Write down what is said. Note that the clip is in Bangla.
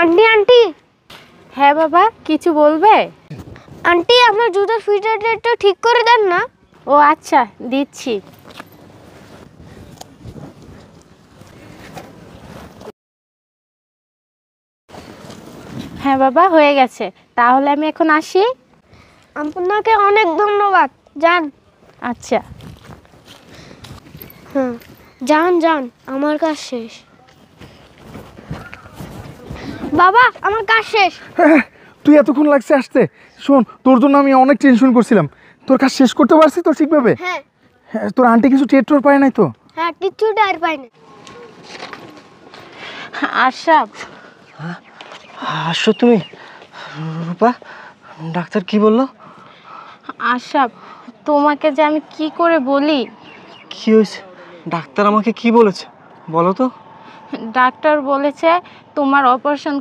Aunty aunty. হ্যাঁ বাবা, কিছু বলবে? আন্টি আমার জুতার ফিতাটা একটু ঠিক করে দেন না। ও আচ্ছা, দিচ্ছি। হ্যাঁ বাবা, হয়ে গেছে। তাহলে আমি এখন আসি। আপনাকে অনেক ধন্যবাদ। যান। আচ্ছা। হ্যাঁ, যান যান, আমার কাজ শেষ। বাবা, আমার কাজ শেষ। হ্যাঁ, তুই এতক্ষণ লাগছে আসতে? শোন, তোর জন্য আমি অনেক টেনশন করছিলাম। তোর কাজ শেষ করতে পারছিস তো ঠিকভাবে? হ্যাঁ হ্যাঁ, তোর আন্টি কিছু টের টোর পায় নাই তো? হ্যাঁ, কিচ্ছু টের পাই না। আশরাফ, আসো তুমি। রূপা, ডাক্তার কি বললো? আশরাফ, তোমাকে যে আমি কি করে বলি। কি হয়েছে? ডাক্তার আমাকে কি বলেছে বলো তো? ডাক্তার বলেছে তোমার অপারেশন